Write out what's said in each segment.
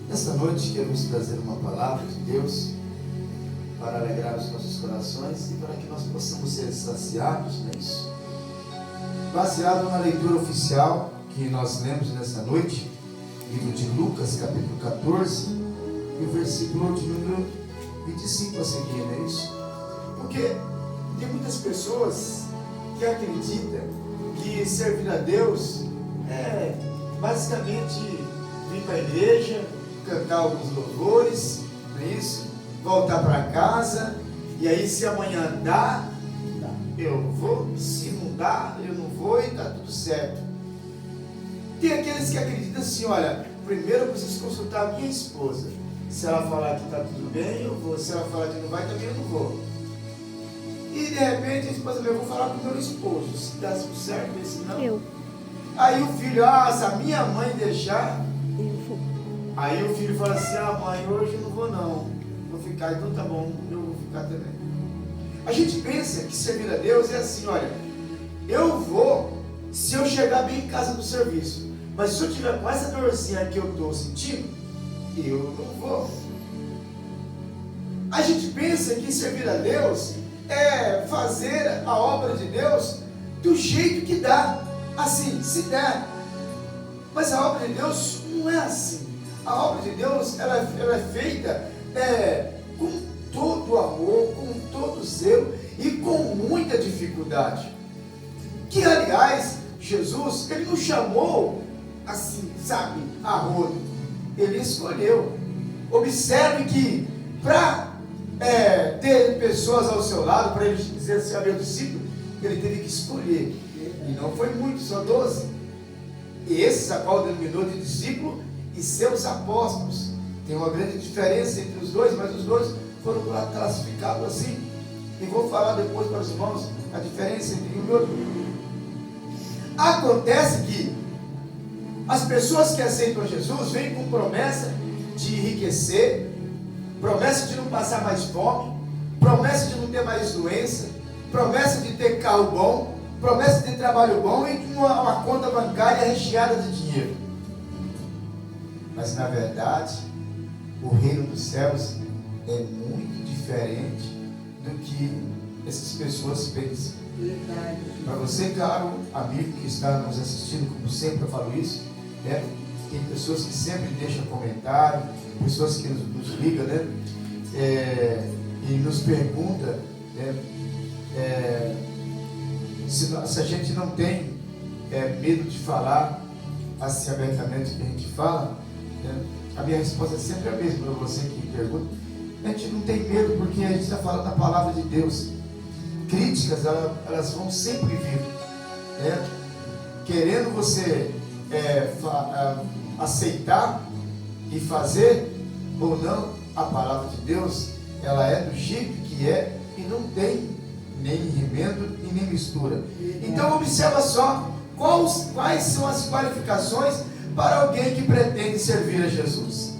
Nesta noite queremos trazer uma palavra de Deus para alegrar os nossos corações e para que nós possamos ser saciados nisso. Baseado na leitura oficial que nós lemos nesta noite, livro de Lucas, capítulo 14, e o versículo de número 25 a seguir, não é isso? Porque tem muitas pessoas que acreditam que servir a Deus é basicamente vir para a igreja, cantar alguns louvores, não é isso? Voltar para casa, e aí se amanhã dá, eu vou, se não dá, eu não vou e está tudo certo. Tem aqueles que acreditam assim, olha, primeiro eu preciso consultar a minha esposa. Se ela falar que está tudo bem, eu vou. Se ela falar que não vai, também eu não vou. E de repente a esposa eu vou falar com o meu esposo. Se dá tudo certo, se não. Aí o filho, se a minha mãe deixar, eu vou. Aí o filho fala assim, mãe, hoje eu não vou não. Vou ficar, então tá bom, eu vou ficar também. A gente pensa que servir a Deus é assim, olha, eu vou se eu chegar bem em casa do serviço. Mas se eu tiver com essa dorzinha que eu estou sentindo, eu não vou. A gente pensa que servir a Deus é fazer a obra de Deus do jeito que dá, assim, se der. Mas a obra de Deus não é assim. A obra de Deus ela é feita com todo amor, com todo zelo e com muita dificuldade. Que aliás, Jesus, ele não chamou assim, sabe, a rodo. Ele escolheu. Observe que para ter pessoas ao seu lado, para ele dizer assim, meu discípulo, ele teve que escolher. E não foi muito, só 12. E esses a qual denominou de discípulo e seus apóstolos. Tem uma grande diferença entre os dois, mas os dois foram classificados assim. E vou falar depois para os irmãos a diferença entre um e outro. Acontece que as pessoas que aceitam Jesus vêm com promessa de enriquecer, promessa de não passar mais fome, promessa de não ter mais doença, promessa de ter carro bom, promessa de trabalho bom e de uma conta bancária recheada de dinheiro. Mas na verdade, o reino dos céus é muito diferente do que essas pessoas pensam. Para você, caro amigo que está nos assistindo, como sempre eu falo isso, tem pessoas que sempre deixam comentário, pessoas que nos ligam, e nos perguntam se a gente não tem medo de falar assim abertamente que a gente fala. A minha resposta é sempre a mesma para você que me pergunta. A gente não tem medo porque a gente está falando a palavra de Deus. Críticas, elas vão sempre vir, querendo você aceitar e fazer ou não, a palavra de Deus, ela é do jeito que é e não tem nem remendo e nem mistura. Então observa só quais são as qualificações para alguém que pretende servir a Jesus,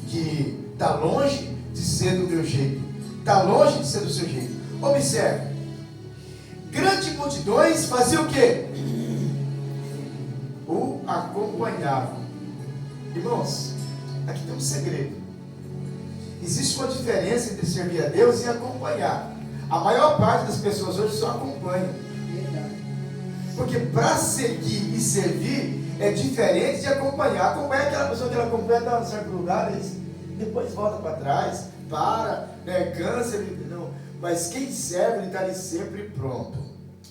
que está longe de ser do meu jeito, está longe de ser do seu jeito. Observe, grandes multidões faziam o quê? O acompanhavam. Irmãos, aqui tem um segredo. Existe uma diferença entre servir a Deus e acompanhar. A maior parte das pessoas hoje só acompanha. Porque para seguir e servir é diferente de acompanhar. Acompanhar aquela pessoa que ela acompanha está em um certo lugar, depois volta para trás, cansa, não. Mas quem serve, ele está ali sempre pronto.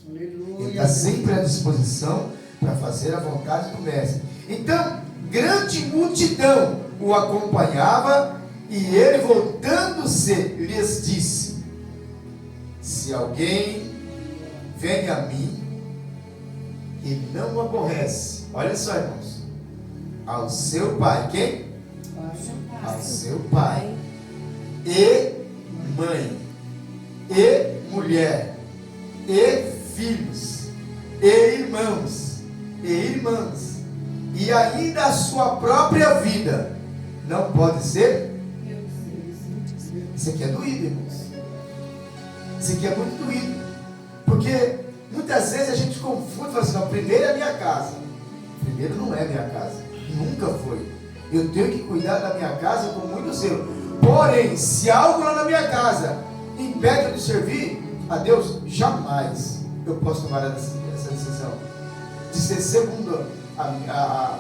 Ele está sempre à disposição para fazer a vontade do mestre. Então, grande multidão o acompanhava e ele, voltando-se, lhes disse: se alguém vem a mim e não aborrece, olha só, irmãos, ao seu pai, quem? Ao seu pai e mãe e mulher e filhos e irmãos e irmãs e ainda a sua própria vida, não pode ser. Isso aqui é doído, irmãos. Isso aqui é muito doído, porque muitas vezes a gente confunde e fala assim, não, primeiro é a minha casa. Primeiro não é minha casa, nunca foi. Eu tenho que cuidar da minha casa com muito zelo. Porém, se algo lá na minha casa impede eu de servir a Deus, jamais eu posso tomar essa decisão de ser segundo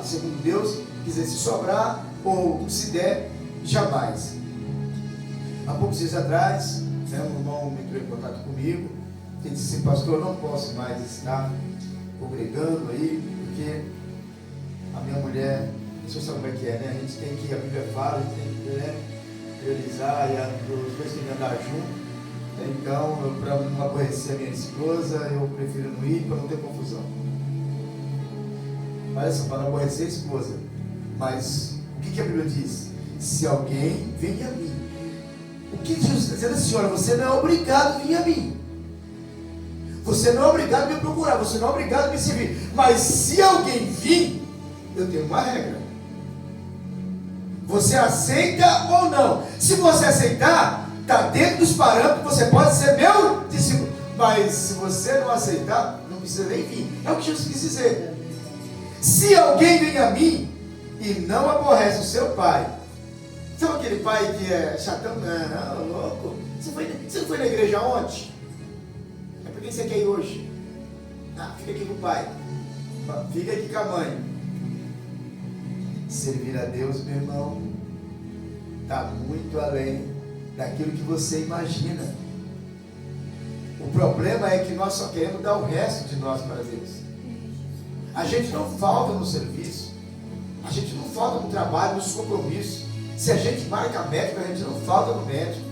segundo Deus, quiser se sobrar ou se der, jamais. Há poucos dias atrás, um irmão entrou em contato comigo e disse assim: pastor, eu não posso mais estar congregando aí, porque a minha mulher, o senhor sabe como é que é, né? A gente tem que, a Bíblia fala, a gente tem que priorizar e os dois têm que andar juntos. Então, para não aborrecer a minha esposa, eu prefiro não ir para não ter confusão. Olha só, para não aborrecer a esposa. Mas o que a Bíblia diz? Se alguém vem a mim. O que Jesus está dizendo assim: olha, você não é obrigado a vir a mim. Você não é obrigado a me procurar. Você não é obrigado a me servir. Mas se alguém vir, eu tenho uma regra. Você aceita ou não? Se você aceitar, está dentro dos parâmetros, você pode ser meu discípulo. Mas se você não aceitar, não precisa nem vir. É o que Jesus quis dizer. Se alguém vem a mim e não aborrece o seu pai, sabe aquele pai que é chatão? Não, louco. Você não foi na igreja ontem? É por que você quer ir hoje? Ah, fica aqui com o pai. Fica aqui com a mãe. Servir a Deus, meu irmão, está muito além daquilo que você imagina. O problema é que nós só queremos dar o resto de nós para Deus. A gente não falta no serviço, a gente não falta no trabalho, nos compromissos. Se a gente marca médico, a gente não falta no médico.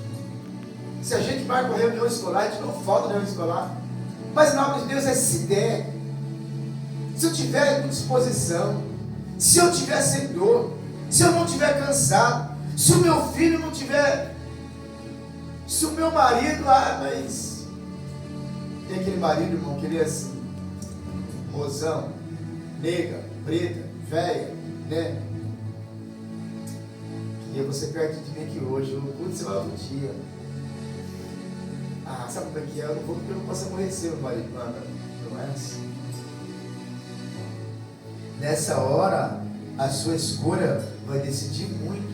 Se a gente marca uma reunião escolar, a gente não falta na reunião escolar. Mas na obra de Deus é se der. Se eu tiver com disposição, se eu tiver sem dor, se eu não tiver cansado, se o meu filho não tiver, se o meu marido, mas tem aquele marido, irmão, que ele é assim, mozão, nega, preta, velha, né? Queria você perto de mim aqui hoje, o culto você vai outro dia. Ah, sabe como é que é? Eu não vou porque eu não posso aborrecer o marido, não é assim. Nessa hora, a sua escolha vai decidir muito.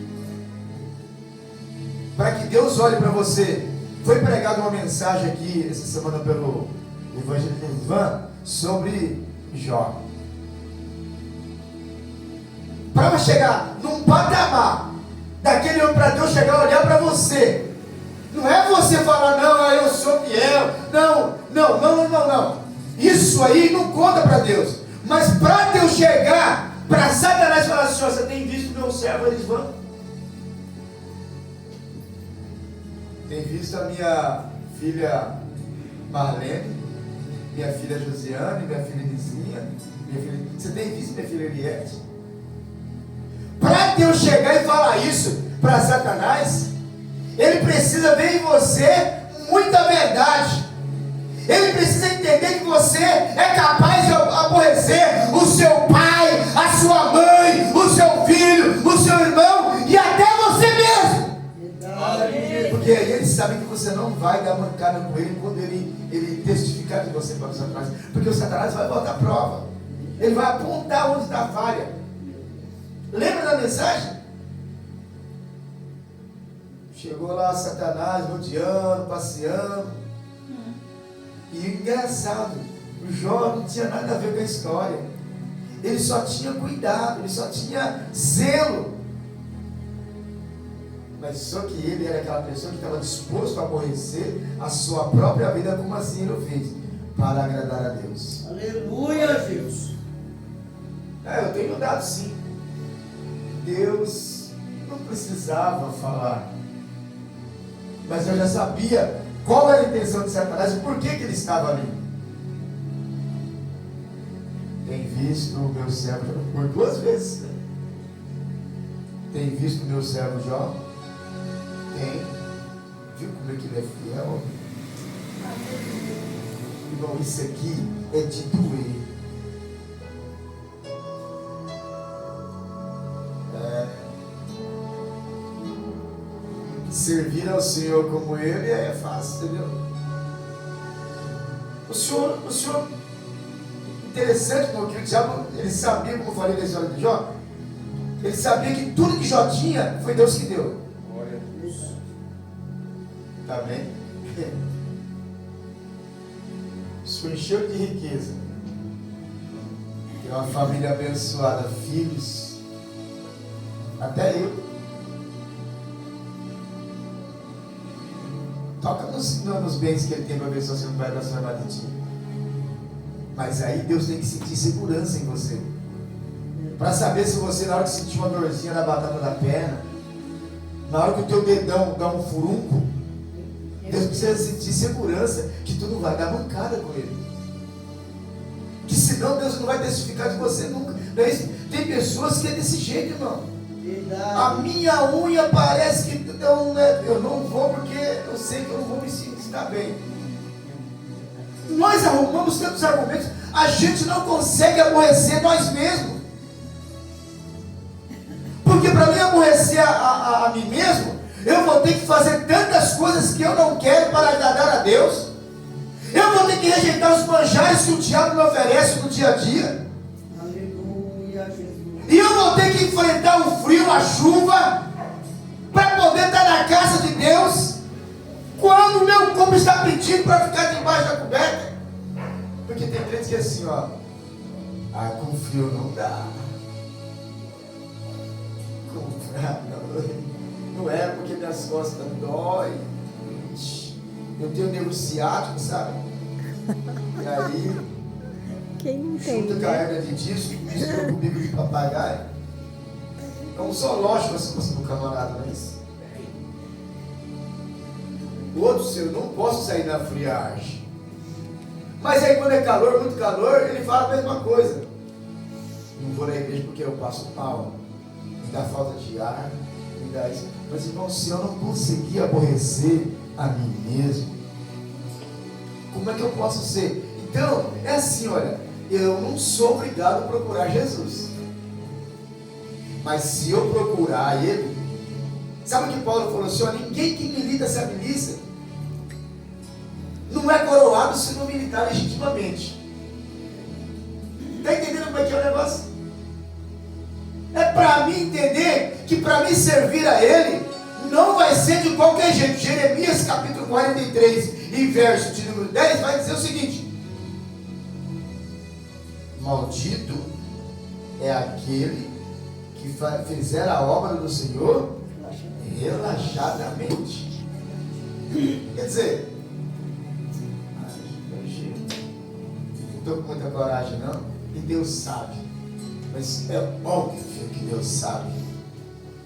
Para que Deus olhe para você. Foi pregada uma mensagem aqui essa semana pelo evangelista Ivan sobre Jó. Para chegar num patamar daquele homem, para Deus chegar a olhar para você, não é você falar, não, eu sou fiel, não. Isso aí não conta para Deus. Mas para Deus chegar para Satanás e falar assim: você tem visto meu servo Elisvan? Tem visto a minha filha Marlene, minha filha Josiane, minha filha Lizinha, você tem visto minha filha Eliette? Para Deus chegar e falar isso para Satanás, ele precisa ver em você muita verdade. Ele precisa entender que você é capaz de aborrecer o seu pai, a sua mãe, o seu filho, o seu irmão e até você mesmo. Porque aí ele sabe que você não vai dar mancada com ele quando ele testificar de você para o Satanás. Porque o Satanás vai botar prova. Ele vai apontar onde está a falha. Lembra da mensagem? Chegou lá Satanás rodeando, passeando. E engraçado, o Jó não tinha nada a ver com a história. Ele só tinha cuidado, ele só tinha zelo. Mas só que ele era aquela pessoa que estava disposto a aborrecer a sua própria vida, como assim ele o fez? Para agradar a Deus. Aleluia, Deus. Eu tenho dado sim. Deus não precisava falar. Mas eu já sabia qual era a intenção de Satanás e por que ele estava ali. Tem visto o meu servo Jó por 2 vezes. Tem visto o meu servo Jó? Tem. Viu como é que ele é fiel? Irmão, isso aqui é de doer. Servir ao Senhor como Ele é fácil, entendeu? O Senhor, interessante porque o diabo, ele sabia, como eu falei na história de Jó, Ele sabia que tudo que Jó tinha foi Deus que deu. Glória a Deus. Tá bem? Isso encheu de riqueza. Tem uma família abençoada, filhos. Até eu. Toca nos bens que ele tem para ver se você não vai transformar de ti. Mas aí Deus tem que sentir segurança em você. Para saber se você, na hora que sentir uma dorzinha na batata da perna, na hora que o teu dedão dá um furunco, Deus precisa sentir segurança que tu não vai dar mancada com ele. Que senão Deus não vai testificar de você nunca. Não é isso? Tem pessoas que é desse jeito, irmão. Verdade. A minha unha parece que eu não vou porque eu sei que eu não vou me sentir bem. Nós arrumamos tantos argumentos, a gente não consegue aborrecer nós mesmos. Porque para mim aborrecer a mim mesmo, eu vou ter que fazer tantas coisas que eu não quero para agradar a Deus. Eu vou ter que rejeitar os manjares que o diabo me oferece no dia a dia. Aleluia, Jesus. E eu vou ter que enfrentar o frio, a chuva, para poder estar na casa de Deus, quando o meu corpo está pedindo para ficar debaixo da coberta. Porque tem crentes que é assim, ó. Com frio não dá. Não é porque minhas costas dói. Eu tenho nervo ciático, sabe? E aí, quem não tem, junta com a hernia de disco, mistura com o bico de papagaio. É um zoológico assim do camarada, não é isso? O outro seu, não posso sair na friagem. Mas aí quando é calor, muito calor, ele fala a mesma coisa. Não vou na igreja porque eu passo mal. Me dá falta de ar, me dá isso. Mas irmão, se eu não conseguir aborrecer a mim mesmo, como é que eu posso ser? Então, é assim, olha, eu não sou obrigado a procurar Jesus. Mas se eu procurar Ele, sabe o que Paulo falou assim, ó, ninguém que milita essa milícia não é coroado se não militar legitimamente. Está entendendo como é que é o negócio? É para mim entender que para mim servir a Ele não vai ser de qualquer jeito. Jeremias capítulo 43 e verso de número 10 vai dizer o seguinte: maldito é aquele que fizer a obra do Senhor relaxadamente. Quer dizer, não estou com muita coragem não, e Deus sabe. Mas é óbvio que Deus sabe.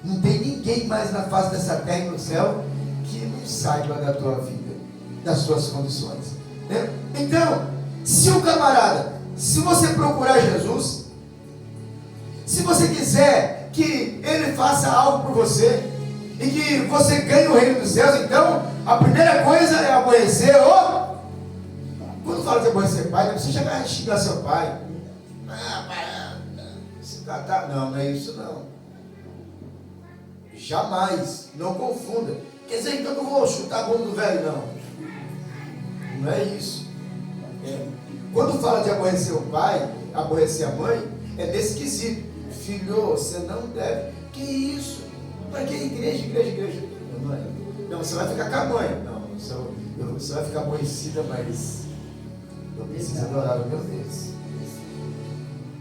Não tem ninguém mais na face dessa terra e no céu que não saiba da tua vida, das suas condições, né? Então, se o camarada, se você procurar Jesus, se você quiser que Ele faça algo por você e que você ganhe o reino dos céus, então a primeira coisa é aborrecer o... Quando fala de aborrecer pai, não precisa chegar a xingar seu pai. Não é isso não. Jamais, não confunda. Quer dizer, então eu não vou chutar a bunda do velho, não. Não é isso. Quando fala de aborrecer o pai, aborrecer a mãe, é nesse quesito. Filho, você não deve. Que isso? Para que igreja? Não, você vai ficar com a mãe. Não, você vai ficar aborrecida, mas eu preciso adorar o meu Deus.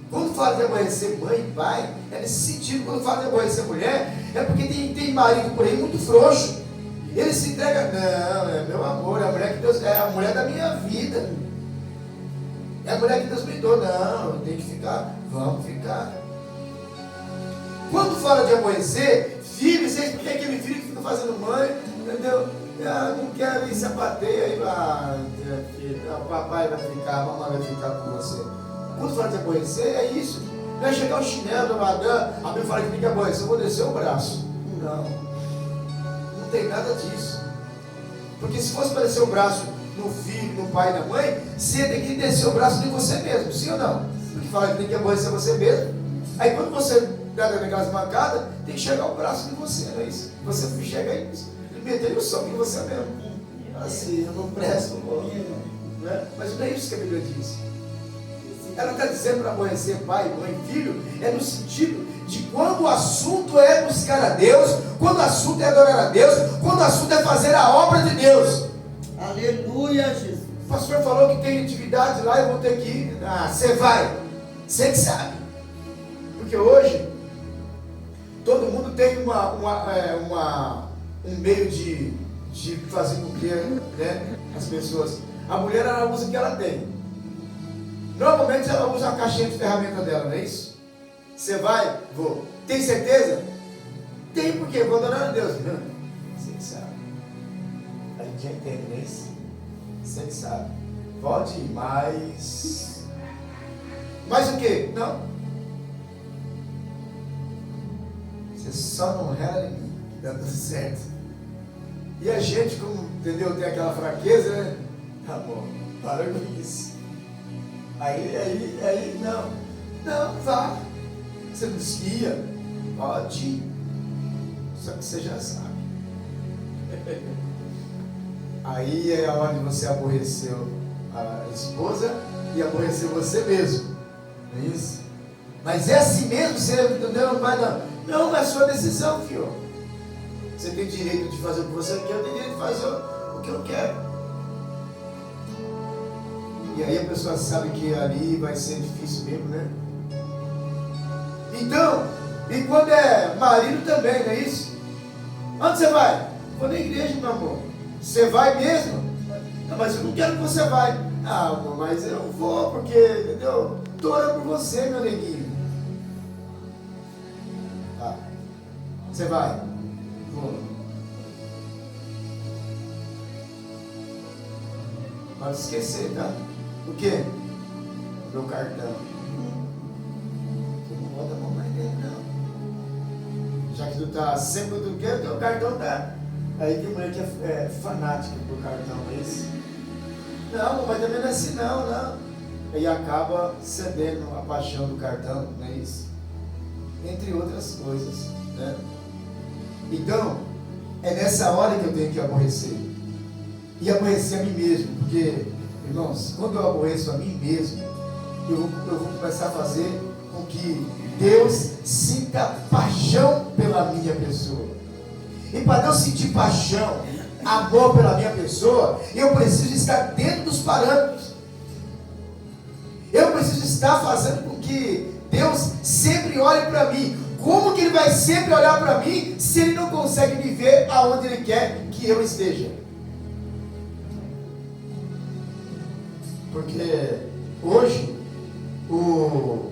Quando fala de aborrecer mãe e pai, é nesse sentido. Quando fala de aborrecer mulher, é porque tem marido por aí muito frouxo. Ele se entrega, não, é meu amor, é a mulher que Deus, é a mulher da minha vida. É a mulher que Deus me deu. Não, tem que ficar, vamos ficar. Quando fala de aborrecer, filho, vocês porque aquele filho que fica fazendo mãe, entendeu? Não quero ir sapateia aí, filho, o papai vai ficar, a mamãe vai ficar com você. Quando fala de aborrecer, é isso. Não é chegar o chinelo, a Bíblia fala que tem que aborrecer, eu vou descer o braço. Não tem nada disso. Porque se fosse para descer o braço no filho, no pai e na mãe, você tem que descer o braço de você mesmo, sim ou não? Porque fala que tem que aborrecer você mesmo. Aí quando você pega aquelas mancadas, tem que chegar o braço de você, não é isso? Você chega aí e meter o soco em você mesmo. Assim, eu não presto, né? Mas não é isso que a Bíblia diz. Ela está dizendo para aborrecer pai, mãe, filho, é no sentido de quando o assunto é buscar a Deus, quando o assunto é adorar a Deus, quando o assunto é fazer a obra de Deus. Aleluia, Jesus. O pastor falou que tem atividade lá, eu vou ter que ir. Você vai. Você que sabe. Porque hoje, todo mundo tem um meio de fazer com que, né, as pessoas... A mulher, ela usa o que ela tem. Normalmente ela usa a caixinha de ferramenta dela, não é isso? Você vai? Vou. Tem certeza? Tem, porque vou adorar a Deus. Você que sabe. A gente já entende, não é isso? Você que sabe. Pode ir, mas... Mas o quê? Não. Você só não rela em mim, que dá tudo certo. E a gente, como, entendeu, tem aquela fraqueza, né? Tá bom, para com isso. Aí, não, vá. Você não esquia? Pode ir. Só que você já sabe. Aí é onde você aborreceu a esposa e aborreceu você mesmo. Não é isso? Mas é assim mesmo, você entendeu? Não vai dar. Não, é a sua decisão, filho. Você tem direito de fazer o que você quer, eu tenho direito de fazer o que eu quero. E aí a pessoa sabe que ali vai ser difícil mesmo, né? Então, e quando é marido também, não é isso? Onde você vai? Vou na igreja, meu amor. Você vai mesmo? Não, mas eu não quero que você vai. Ah, amor, mas eu vou porque, entendeu? Estou orando por você, meu neguinho. Tá. Você vai? Vou. Não esquecer, tá? O quê? Meu cartão. Tu não bota a mão mais dele, não. Já que tu tá sempre do que, o teu cartão tá. Aí tem mulher que é fanática por cartão, é isso? Não, mas também não é assim, não. Aí acaba cedendo a paixão do cartão, não é isso? Entre outras coisas, né? Então, é nessa hora que eu tenho que aborrecer. E aborrecer a mim mesmo, porque, irmãos, quando eu aborreço a mim mesmo, eu vou começar a fazer com que Deus sinta paixão pela minha pessoa. E para Deus sentir paixão, amor pela minha pessoa, eu preciso estar dentro dos parâmetros. Eu preciso estar fazendo com que Deus sempre olhe para mim. Como que Ele vai sempre olhar para mim se Ele não consegue me ver aonde Ele quer que eu esteja? Porque hoje o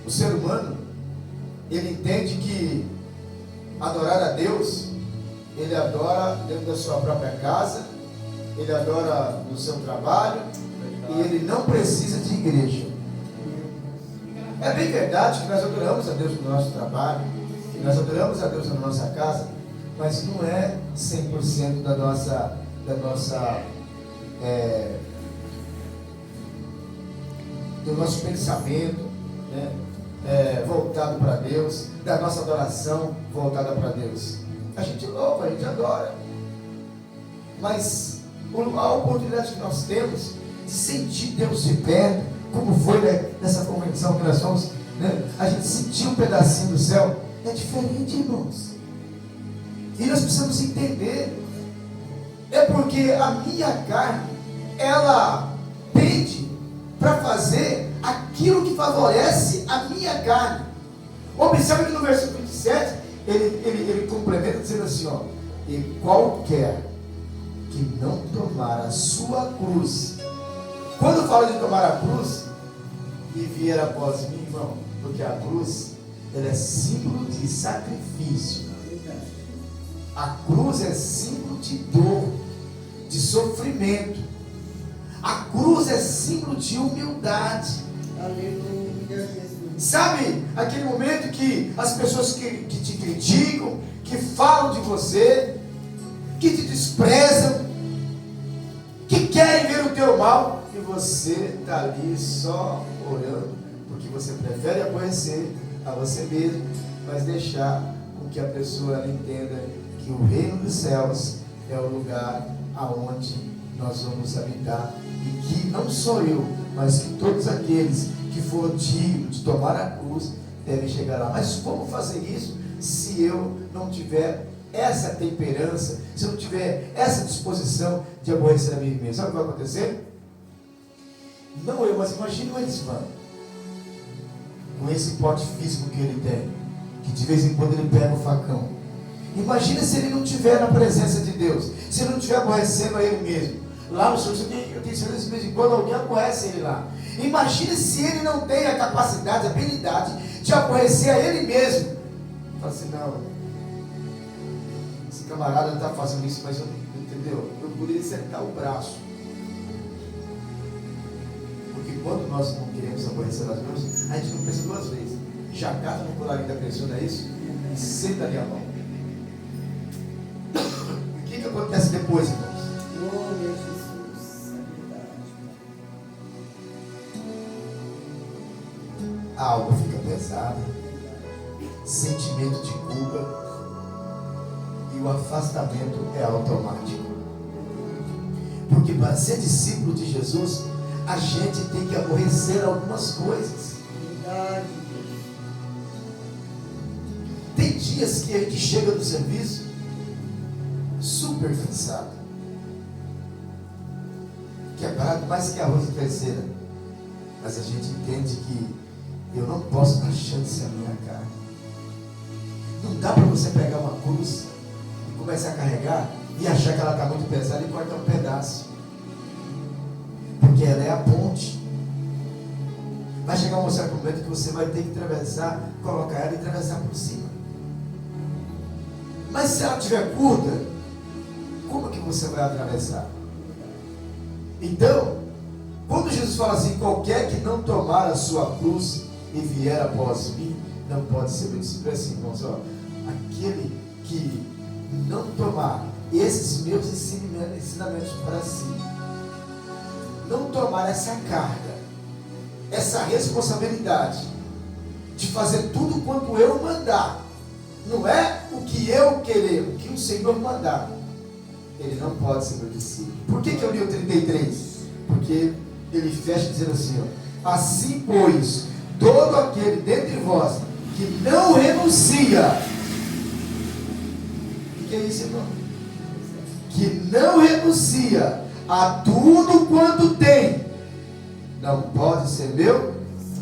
ser humano, ele entende que adorar a Deus, ele adora dentro da sua própria casa, ele adora no seu trabalho, e ele não precisa de igreja. É bem verdade que nós adoramos a Deus no nosso trabalho, que nós adoramos a Deus na nossa casa, mas não é 100% do nosso pensamento, né? Voltado para Deus, da nossa adoração voltada para Deus. A gente louva, a gente adora, mas a oportunidade que nós temos de sentir Deus de perto, como foi, né, nessa convenção que nós fomos, né? A gente sentiu um pedacinho do céu, é diferente, irmãos. E nós precisamos entender, é porque a minha carne, ela pede para fazer aquilo que favorece a minha carne. Observe que no versículo 27, ele complementa dizendo assim, ó: e qualquer que não tomar a sua cruz. Quando fala de tomar a cruz, e vier após mim, irmão, porque a cruz, ela é símbolo de sacrifício. A cruz é símbolo de dor, de sofrimento. A cruz é símbolo de humildade. Aleluia, Jesus. Sabe aquele momento que as pessoas que te criticam, que falam de você, que te desprezam, que querem ver o teu mal, e você está ali só orando, porque você prefere aborrecer a você mesmo, mas deixar com que a pessoa ela entenda que o reino dos céus é o lugar aonde nós vamos habitar, e que não sou eu, mas que todos aqueles que foram dignos de tomar a cruz devem chegar lá. Mas como fazer isso se eu não tiver essa temperança, se eu não tiver essa disposição de aborrecer a mim mesmo? Sabe o que vai acontecer? Não eu, mas imagine o Elisvan, com esse porte físico que ele tem, que de vez em quando ele pega o facão. Imagina se ele não estiver na presença de Deus, se ele não estiver aborrecendo a ele mesmo. Lá no serviço, eu tenho certeza que de vez em quando alguém aborrece ele lá. Imagina se ele não tem a capacidade, a habilidade de aborrecer a ele mesmo. Fala assim, não, esse camarada está fazendo isso, mas eu não, entendeu? Eu poderia sentar o braço. Porque quando nós não queremos aborrecer nós mesmos, a gente não pensa duas vezes. Já cata no colarinho da pessoa, não é isso? E senta ali a mão. E o que acontece depois, irmãos? Glória a Jesus. É verdade. A alma fica pesada, sentimento de culpa, e o afastamento é automático. Porque para ser discípulo de Jesus, a gente tem que aborrecer algumas coisas. Verdade. Tem dias que a gente chega no serviço super cansado, quebrado mais que arroz e terceira, mas a gente entende que eu não posso dar chance à minha carne. Não dá para você pegar uma cruz e começar a carregar e achar que ela está muito pesada e cortar um pedaço, porque ela é a ponte. Vai chegar um certo momento que você vai ter que atravessar, colocar ela e atravessar por cima. Mas se ela estiver curta, como que você vai atravessar? Então, quando Jesus fala assim, qualquer que não tomar a sua cruz e vier após mim, não pode ser meu discípulo. É assim, irmãos, ó, aquele que não tomar esses meus ensinamentos para si, não tomar essa carga, essa responsabilidade de fazer tudo quanto eu mandar, não é o que eu querer, o que o Senhor mandar, ele não pode ser meu discípulo. Por que eu li o 33? Porque ele fecha dizendo assim, ó, assim pois, todo aquele dentre vós que não renuncia, o que é isso, irmão? Que não renuncia a tudo quanto tem, não pode ser meu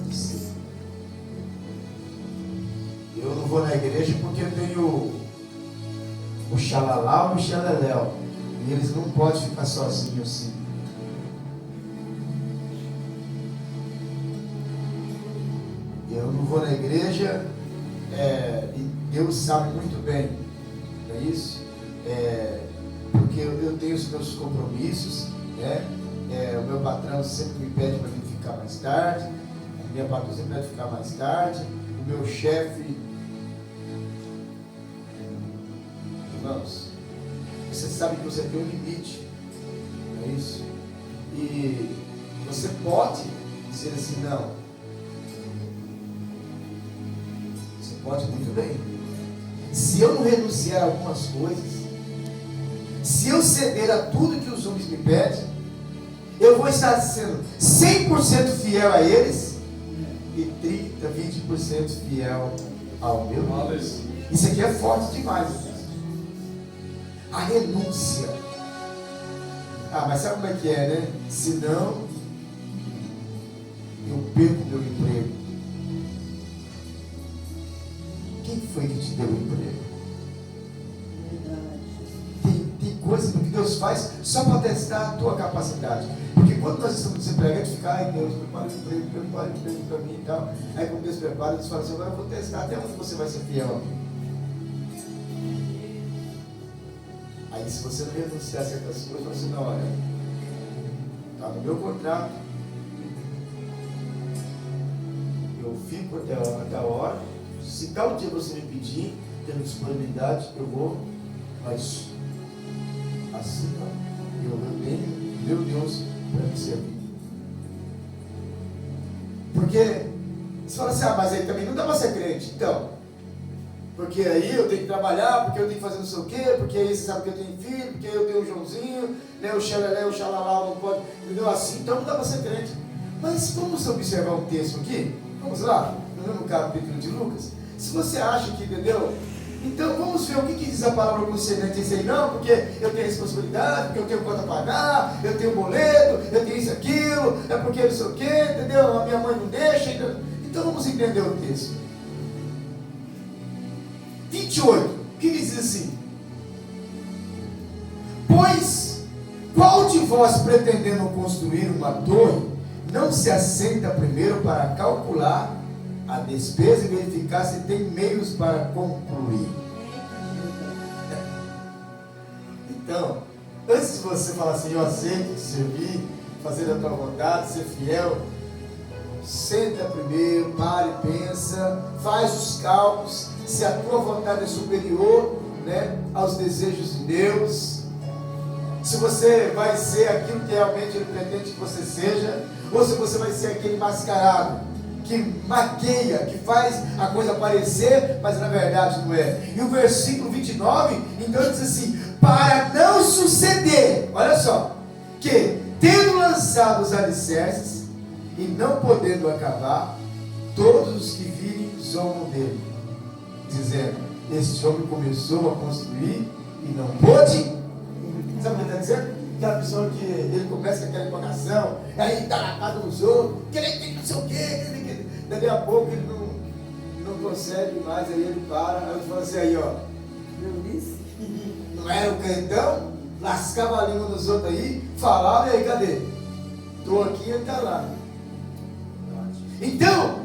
discípulo. Eu não vou na igreja porque eu tenho o xalalau e o xaleléu, e eles não podem ficar sozinhos assim. Eu não vou na igreja, e Deus sabe muito bem, não é isso? Porque eu tenho os meus compromissos, né? O meu patrão sempre me pede para mim ficar mais tarde, a minha patroa sempre pede ficar mais tarde, o meu chefe. Irmãos, você sabe que você tem um limite, não é isso? E você pode dizer assim, não. Você pode muito bem. Se eu não renunciar a algumas coisas, se eu ceder a tudo que os homens me pedem, eu vou estar sendo 100% fiel a eles e 30, 20% fiel ao meu Deus. Isso aqui é forte demais. A renúncia. Mas sabe como é que é, né? Senão eu perco meu emprego. Quem foi que te deu o emprego? Tem coisas que Deus faz só para testar a tua capacidade. Porque quando nós estamos desempregados, a gente fica, ai Deus, prepara o emprego para mim e tal. Aí quando Deus prepara, Deus fala assim, agora eu vou testar até onde você vai ser fiel a mim. Aí se você não renunciar a certas coisas, você assim, não, olha, está no meu contrato, eu fico até a hora, se tal dia você me pedir, tendo disponibilidade, eu vou, mas assim não, eu tenho meu Deus para me servir. Porque você fala assim, mas aí também não dá para ser crente, então. Porque aí eu tenho que trabalhar, porque eu tenho que fazer não sei o quê, porque aí você sabe que eu tenho filho, porque eu tenho o Joãozinho, né, o xalelé, o xalalau, não pode, entendeu? Assim, então não dá para ser crente. Mas vamos observar um texto aqui? Vamos lá? mesmo capítulo de Lucas. Se você acha que, entendeu? Então vamos ver o que diz a palavra concernente a isso aí. Não, porque eu tenho responsabilidade, porque eu tenho conta a pagar, eu tenho boleto, eu tenho isso, aquilo, é porque não sei o quê, entendeu? A minha mãe não deixa. Então vamos entender o texto. 28, que diz assim: pois qual de vós, pretendendo construir uma torre, não se assenta primeiro para calcular a despesa e verificar se tem meios para concluir? Então, antes de você falar assim, eu aceito servir, fazer a tua vontade, ser fiel, senta primeiro, para e pensa, faz os cálculos, se a tua vontade é superior, né, aos desejos de Deus, se você vai ser aquilo que realmente Ele pretende que você seja, ou se você vai ser aquele mascarado, que maqueia, que faz a coisa parecer, mas na verdade não é. E o versículo 29, então diz assim: para não suceder, olha só, que tendo lançado os alicerces e não podendo acabar, todos os que virem zombam dele, dizendo: este homem começou a construir e não pôde. Sabe o que ele está dizendo? Aquela pessoa que ele começa com aquela empolgação, aí está na casa dos outros, que ele tem não sei o quê, daqui a pouco ele não consegue mais, aí ele para, aí ele fala assim, aí ó, Não disse? não era o crentão, lascava a língua dos outros aí, falava, e aí cadê? Estou aqui e ele está lá. Então,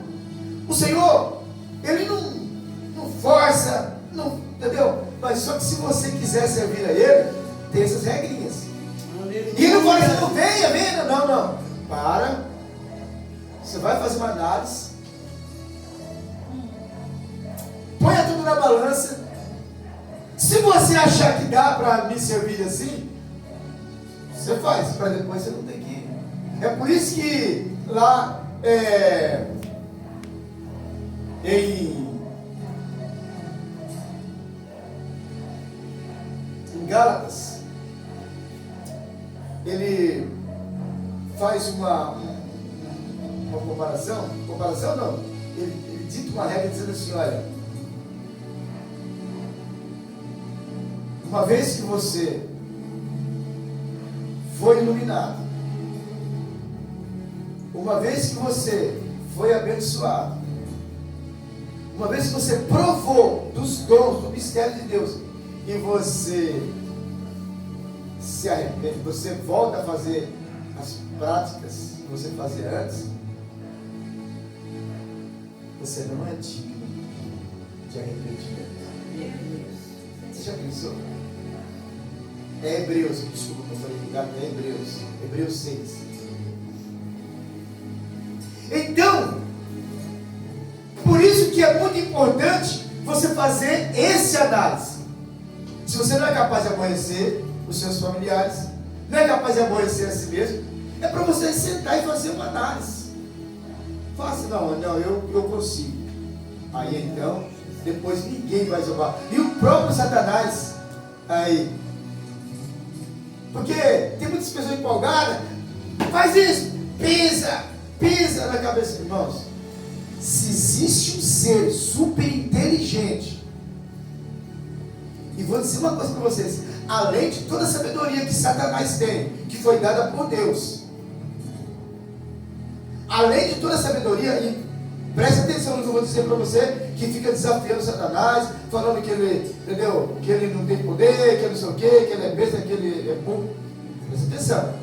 o Senhor, Ele não força, não, entendeu? Mas só que se você quiser servir a Ele, tem essas regrinhas. E ele não fala assim, não, venha, não. Para. Você vai fazer uma análise. Ponha tudo na balança. Se você achar que dá para me servir assim, você faz, para depois você não ter que ir. É por isso que lá em Gálatas, ele faz uma comparação não, ele dita uma regra dizendo assim, olha, uma vez que você foi iluminado, uma vez que você foi abençoado, uma vez que você provou dos dons, do mistério de Deus, e você se arrepende, você volta a fazer as práticas que você fazia antes, você não é digno de arrependimento. Você já pensou? É Hebreus, desculpa, eu falei ligado, é Hebreus 6. Então, por isso que é muito importante você fazer esse análise. Se você não é capaz de aborrecer os seus familiares, não é capaz de aborrecer a si mesmo, é para você sentar e fazer uma análise. Fala assim, não, eu consigo. Aí então, depois ninguém vai zombar. E o próprio Satanás, aí, porque tem muitas pessoas empolgadas, faz isso, pisa na cabeça, irmãos. Se existe um ser super inteligente, e vou dizer uma coisa para vocês, além de toda a sabedoria que Satanás tem, que foi dada por Deus, além de toda a sabedoria, e preste atenção no que eu vou dizer para você, que fica desafiando Satanás, falando que ele, entendeu, que ele não tem poder, que ele não sei o quê, que ele é besta, que ele é burro. Preste atenção.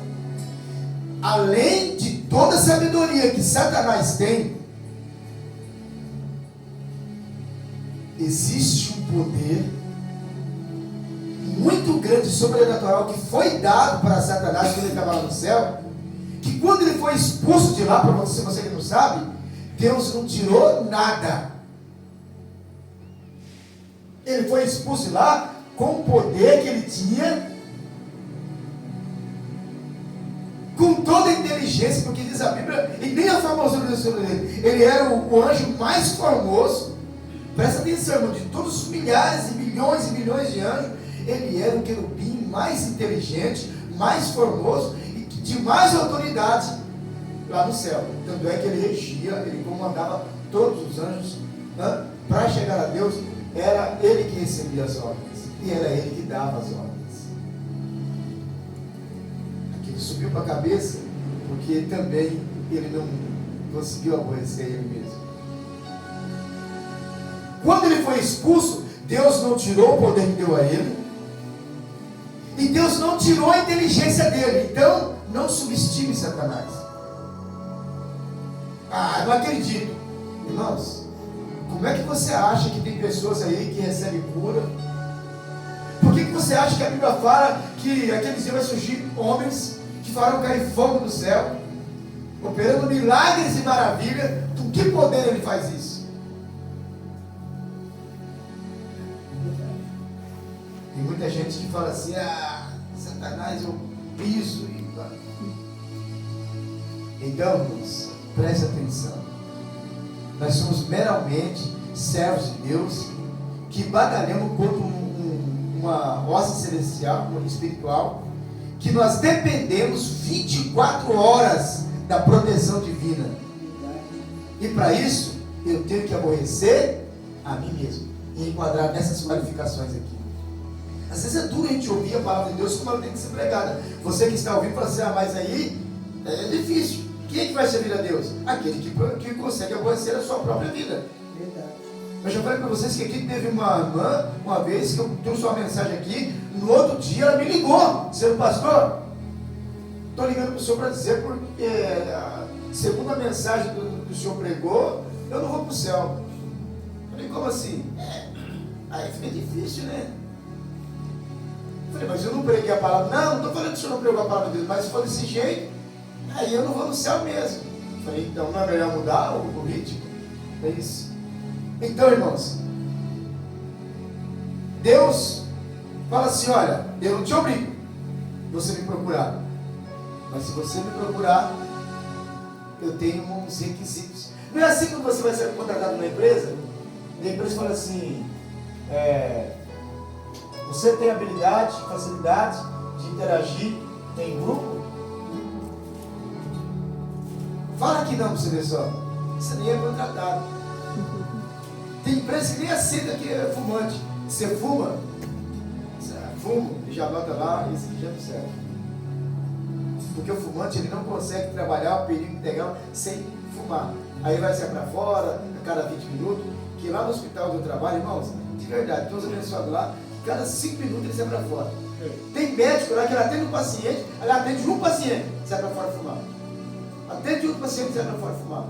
Além de toda a sabedoria que Satanás tem, existe um poder muito grande, sobrenatural, que foi dado para Satanás quando ele estava lá no céu, que quando ele foi expulso de lá, para você que não sabe, Deus não tirou nada. Ele foi expulso de lá com o poder que ele tinha, com toda a inteligência, porque diz a Bíblia, e nem a famosura sobre ele, ele era o anjo mais formoso. Presta atenção, irmão, de todos os milhares e milhões de anjos, ele era o querubim mais inteligente, mais formoso e de mais autoridade lá no céu. Tanto é que ele regia, ele comandava todos os anjos, para chegar a Deus, era ele que recebia as ordens, e era ele que dava as ordens. Aquilo subiu para a cabeça, porque também ele não conseguiu aborrecer ele mesmo. Quando ele foi expulso, Deus não tirou o poder que deu a ele, e Deus não tirou a inteligência dele. Então, não subestime Satanás. Não acredito. Irmãos, como é que você acha que tem pessoas aí que recebem cura? Por que você acha que a Bíblia fala que aqueles dias vai surgir homens que farão cair fogo do céu, operando milagres e maravilhas? Com que poder ele faz isso? Tem muita gente que fala assim: Satanás eu piso. Então, irmãos, preste atenção. Nós somos meramente servos de Deus que batalhamos contra uma hoste celestial, uma espiritual, que nós dependemos 24 horas da proteção divina. E para isso, eu tenho que aborrecer a mim mesmo e enquadrar nessas qualificações aqui. Às vezes é duro a gente ouvir a palavra de Deus como ela tem que ser pregada. Você que está ouvindo fala assim: mas aí é difícil. Quem é que vai servir a Deus? Aquele que consegue aborrecer a sua própria vida. Verdade. Eu já falei para vocês que aqui teve uma irmã, uma vez que eu trouxe uma mensagem aqui, no outro dia ela me ligou, sendo pastor, estou ligando para o senhor para dizer, porque segundo a mensagem do senhor pregou, eu não vou para o céu. Eu falei: como assim? Aí fica difícil, né? Eu falei: mas eu não preguei a palavra. Não estou falando que o senhor não pregou a palavra de Deus, mas se for desse jeito, aí eu não vou no céu mesmo. Eu falei: então não é melhor mudar o ritmo? É isso. Então, irmãos, Deus fala assim: olha, eu não te obrigo você me procurar, mas se você me procurar, eu tenho uns requisitos. Não é assim que você vai ser contratado na empresa? A empresa fala assim: você tem habilidade, facilidade de interagir em grupo? Fala que não para você ver só. Você nem é contratado. Tem empresa que nem aceita que é fumante. Você fuma? Fumo, e já anota lá, esse aqui já não serve. Porque o fumante ele não consegue trabalhar o período integral sem fumar. Aí vai sair para fora, a cada 20 minutos, que lá no hospital do trabalho, irmãos, de verdade, todos abençoados lá, cada 5 minutos ele sai para fora. Tem médico lá que ele atende um paciente, ele atende um paciente, sai para fora fumar. Atende outro paciente, sai para fora fumar.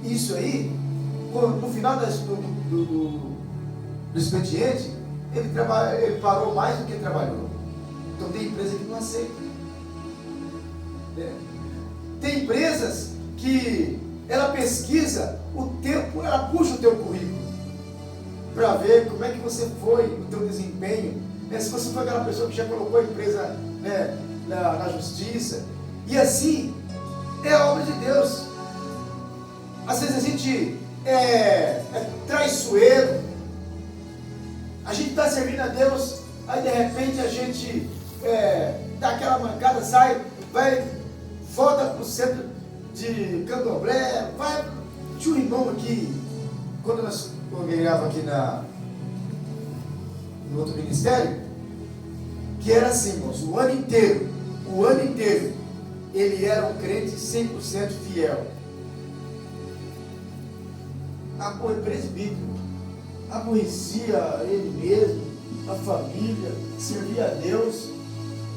Isso aí, no final do expediente, ele parou mais do que trabalhou. Então tem empresa que não aceita. Tem empresas que ela pesquisa o tempo, ela puxa o teu currículo para ver como é que você foi, o teu desempenho. Se você foi aquela pessoa que já colocou a empresa na justiça. E assim é a obra de Deus. Às vezes a gente é traiçoeiro, a gente está servindo a Deus, aí de repente a gente dá aquela mancada, sai, vai, volta para o centro de Candomblé, vai. Tinha um irmão aqui, quando nós congregávamos aqui no outro ministério, que era assim, irmãos, o ano inteiro, ele era um crente 100% fiel. Presbítero, aborrecia ele mesmo, a família, servia a Deus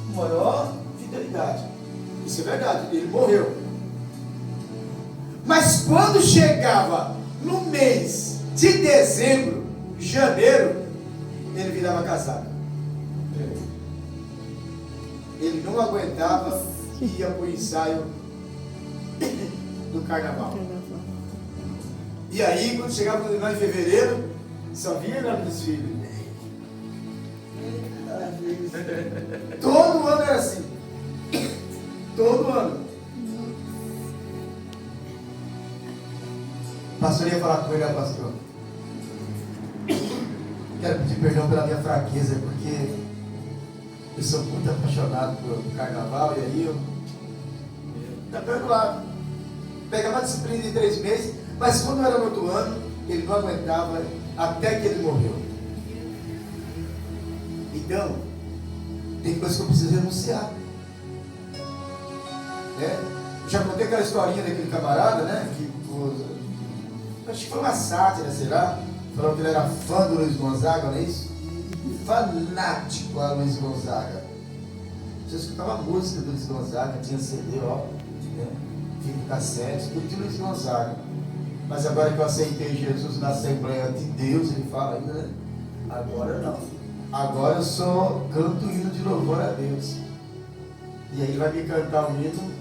com maior fidelidade. Isso é verdade, ele morreu. Mas quando chegava no mês de dezembro, janeiro, ele virava casaco. Ele não aguentava e ia para o ensaio do carnaval. E aí, quando chegava lá em fevereiro, só vinha lá no desfile. Todo ano era assim. Todo ano. O pastor ia falar com ele: pastor, quero pedir perdão pela minha fraqueza, porque eu sou muito apaixonado pelo carnaval, e aí eu está perdoado. Pegava uma disciplina de 3 meses, Mas quando era no outro ano, ele não aguentava até que ele morreu. Então, tem coisas que eu preciso renunciar. Eu já contei aquela historinha daquele camarada, né? Acho que foi uma sátira, será? Falou que ele era fã do Luiz Gonzaga, não é isso? Fanático a Luiz Gonzaga. Você escutava a música do Luiz Gonzaga, tinha CD, ó, né? Fita cassete, tudo de Luiz Gonzaga. Mas agora que eu aceitei Jesus na Assembleia de Deus, ele fala ainda, né? Agora não. Agora eu só canto hino de louvor a Deus. E aí ele vai me cantar um hino,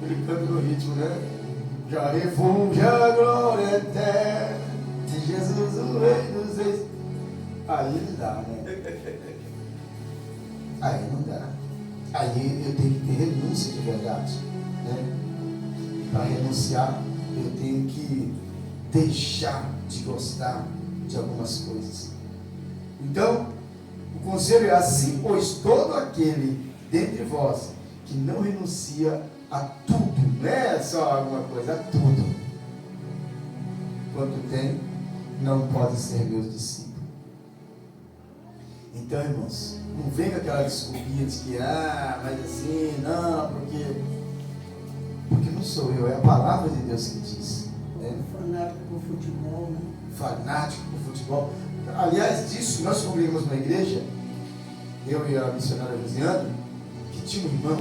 ele canta no ritmo, né? Já refúgio a glória eterna de Jesus, o Rei dos Reis. Aí não dá, né? Aí não dá. Aí eu tenho que ter renúncia de verdade, né? Para renunciar, eu tenho que deixar de gostar de algumas coisas. Então, o conselho é assim, pois todo aquele dentre vós que não renuncia a tudo, não é só alguma coisa, a tudo, quanto tem, não pode ser meus discípulos. Então, irmãos, não vem com aquela desculpinha de que, mas assim, não, porque não sou eu, é a palavra de Deus que diz. Né? Fanático por futebol, né? Fanático por futebol. Aliás, disso, nós cobrimos uma igreja, eu e a missionária Josiane, que tinha um irmão,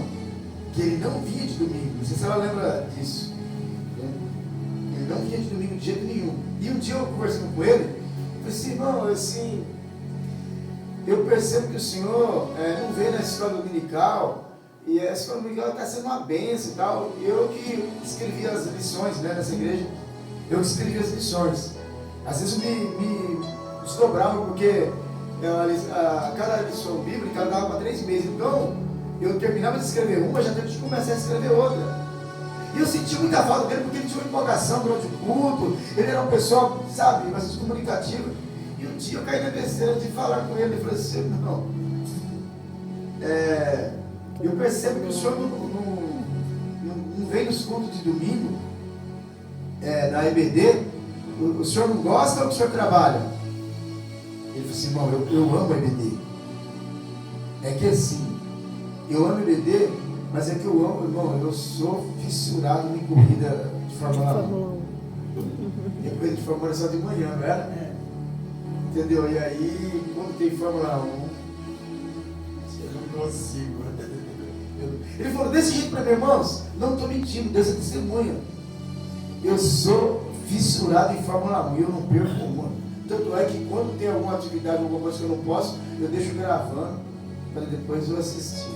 que ele não vinha de domingo, não sei se ela lembra disso. Né? Ele não vinha de domingo de jeito nenhum. E um dia eu conversando com ele, eu falei assim, irmão, assim, eu percebo que o senhor não vem na escola dominical, e a escola dominical está sendo uma bênção e tal. Eu que escrevi as lições, né, nessa igreja, eu que escrevi as lições. Às vezes me desdobrava, porque cada lição bíblica ela dava para 3 meses. Então, eu terminava de escrever uma, já teve que começar a escrever outra. E eu senti muita falta dele, porque ele tinha uma empolgação durante o culto, ele era uma pessoa, sabe, bastante comunicativa. E um dia eu caí na besteira de falar com ele, e falei assim, não, eu percebo que o senhor não vem nos cultos de domingo, na EBD, o senhor não gosta ou que o senhor trabalha? Ele falou assim, irmão, eu amo a EBD. É que assim, eu amo a EBD, mas é que eu amo, irmão, eu sou fissurado em corrida de Fórmula 1. E a corrida de Fórmula 1 é só de manhã, não era? Entendeu? E aí, quando tem Fórmula 1, eu não consigo. Ele falou desse jeito para mim, irmãos, não estou mentindo, Deus é testemunha. Eu sou fissurado em Fórmula 1 e eu não perco uma. Tanto é que quando tem alguma atividade, alguma coisa que eu não posso, eu deixo gravando para depois eu assistir.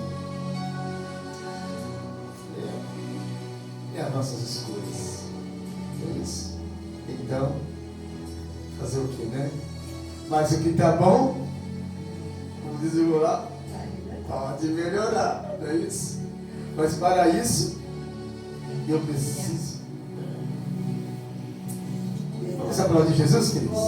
É as nossas escolhas. É isso. Então, fazer o que, né? Mas o que está bom, como diz o lá, pode melhorar, não é isso? Mas para isso, eu preciso. Vamos aplaudir Jesus, queridos?